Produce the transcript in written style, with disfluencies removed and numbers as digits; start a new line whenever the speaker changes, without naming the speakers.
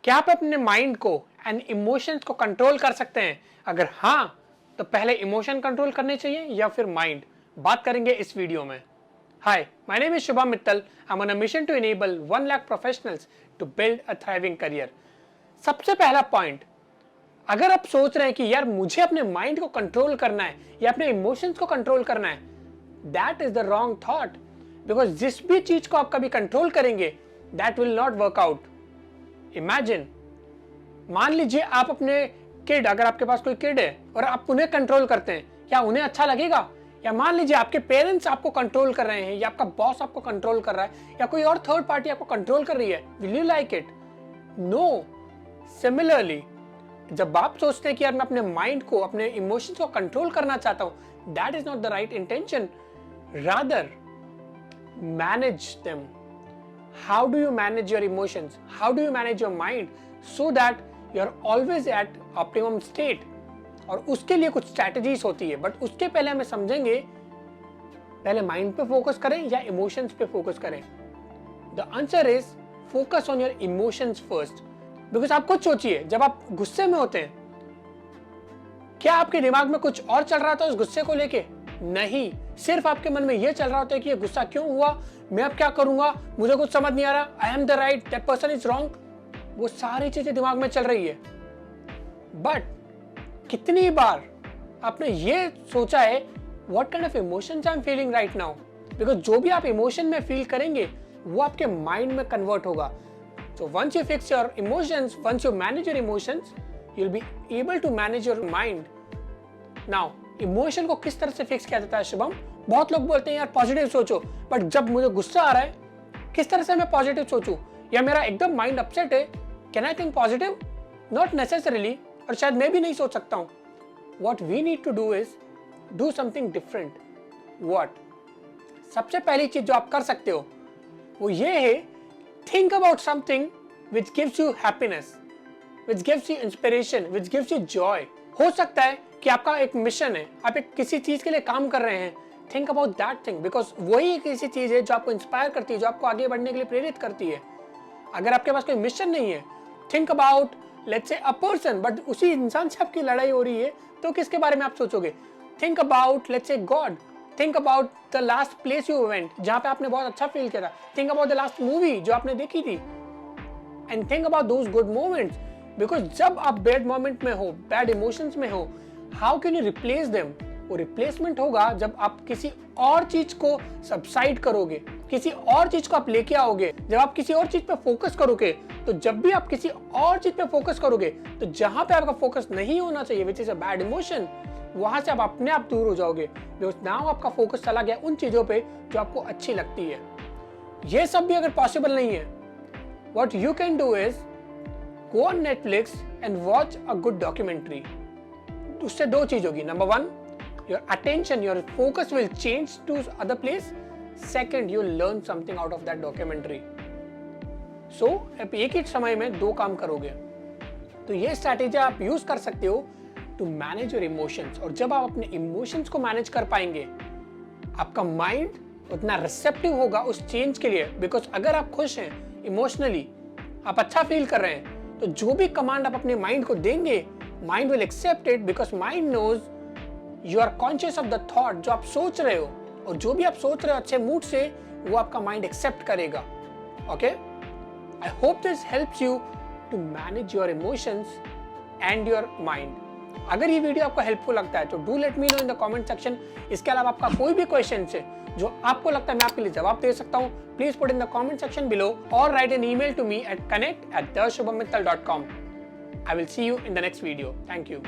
क्या आप अपने माइंड को एंड इमोशंस को कंट्रोल कर सकते हैं? अगर हाँ, तो पहले इमोशन कंट्रोल करने चाहिए या फिर माइंड? बात करेंगे इस वीडियो में। Hi, my name is Shubham Mittal. I am on a mission to enable 1 lakh professionals to build a thriving career. सबसे पहला पॉइंट, अगर आप सोच रहे हैं कि यार मुझे अपने माइंड को कंट्रोल करना है या अपने इमोशंस को कंट्रोल करना है, that is the wrong thought. Because जिस भी चीज को आप कभी कंट्रोल करेंगे, that will not work out. Imagine, मान लीजिए आप अपने किड, अगर आपके पास कोई किड है और आप उन्हें कंट्रोल करते हैं, क्या उन्हें अच्छा लगेगा? या मान लीजिए आपके पेरेंट्स आपको कंट्रोल कर रहे हैं, या आपका बॉस आपको कंट्रोल कर रहा है, या कोई और थर्ड पार्टी आपको कंट्रोल कर रही है, will you like it? No. Similarly, जब आप सोचते हैं कि यार मैं अपने माइंड को, अपने इमोशंस को कंट्रोल करना चाहता हूं, that is not the right intention. Rather manage them. How do you manage your emotions? How do you manage your mind so that you are always at optimum state? और उसके लिए कुछ strategies होती है, but उसके पहले हमें समझेंगे पहले माइंड पे फोकस करें या इमोशंस पे फोकस करें। The answer is focus on your emotions first. Because आप खुद सोचिए, जब आप गुस्से में होते हैं, क्या आपके दिमाग में कुछ और चल रहा था उस गुस्से को लेके? नहीं, सिर्फ आपके मन में यह चल रहा होता है कि ये गुस्सा क्यों हुआ, मैं अब क्या करूंगा, मुझे कुछ समझ नहीं आ रहा, I am the right, that person is wrong. वो सारी चीजें दिमाग में चल रही है। बट कितनी बार आपने ये सोचा है, what kind of emotions I am feeling right now? Because जो भी आप इमोशन में फील करेंगे वो आपके माइंड में कन्वर्ट होगा। So once you fix your emotions, once you manage your emotions, you will be able to manage your mind. Now, emotion को किस तरह से फिक्स किया जाता है शुभम? बहुत लोग बोलते हैं यार पॉजिटिव सोचो, बट जब मुझे गुस्सा आ रहा है, किस तरह से मैं पॉजिटिव सोचूं? या मेरा एकदम माइंड अपसेट है, can I think positive? Not necessarily, और शायद मैं भी नहीं सोच सकता हूं। What we need to do is do something different. What? सबसे पहली चीज जो आप कर सकते हो वो ये है, think about something which gives you happiness, which gives you inspiration, which gives you Joy. हो सकता है कि आपका एक मिशन है, आप एक किसी चीज के लिए काम कर रहे हैं, think about that thing, because वही एक ऐसी चीज है जो आपको इंस्पायर करती है, जो आपको आगे बढ़ने के लिए प्रेरित करती है। अगर आपके पास कोई मिशन नहीं है, think about let's say a person, but उसी इंसान से आपकी लड़ाई हो रही है, तो किसके बारे में आप सोचोगे? Think about let's say God. Think about the last place you went, जहां पे आपने बहुत अच्छा फील किया था। Think about the last movie जो आपने देखी थी, and think about those good moments. Because जब आप बैड मोमेंट में हो, बैड इमोशंस में हो, how can you replace them? वो रिप्लेसमेंट होगा जब आप किसी और चीज को सबसाइड करोगे, किसी और चीज को आप लेके आओगे, जब आप किसी और चीज पे फोकस करोगे। तो जब भी आप किसी और चीज पे फोकस करोगे, तो जहां पे आपका फोकस नहीं होना चाहिए, which is a bad emotion, वहां से आप अपने आप दूर हो जाओगे। बिकॉज नाउ आपका फोकस चला गया उन चीजों पे जो आपको अच्छी लगती है। ये सब भी अगर पॉसिबल नहीं है, what you can do is go on Netflix and watch a good documentary. उससे दो चीज होगी। Number 1, your attention, your focus will change to other place. Second, you'll learn something out of that documentary. So, आप एक ही समय में दो काम करोगे। तो ये स्ट्रैटेजी आप यूज कर सकते हो टू मैनेज योर इमोशंस। और जब आप अपने इमोशंस को मैनेज कर पाएंगे, आपका माइंड उतना रिसेप्टिव होगा उस चेंज के लिए। बिकॉज अगर आप खुश हैं इमोशनली, आप अच्छा फील कर रहे हैं, तो जो भी कमांड आप अपने माइंड को देंगे, mind will accept it, because mind knows you are conscious of the thought. जो आप सोच रहे हो, और जो भी आप सोच रहे हो अच्छे मूड से, वो आपका माइंड एक्सेप्ट करेगा। Okay, I hope this helps you to manage your emotions and your mind. अगर ये वीडियो आपको हेल्पफुल लगता है तो do let me know in the comment section. इसके अलावा आपका कोई भी क्वेश्चन है जो आपको लगता है मैं आपके लिए जवाब दे सकता हूँ, please put in the comment section below और write an email to me at connect@theshubhammittal.com. I will see you in the next video. Thank you.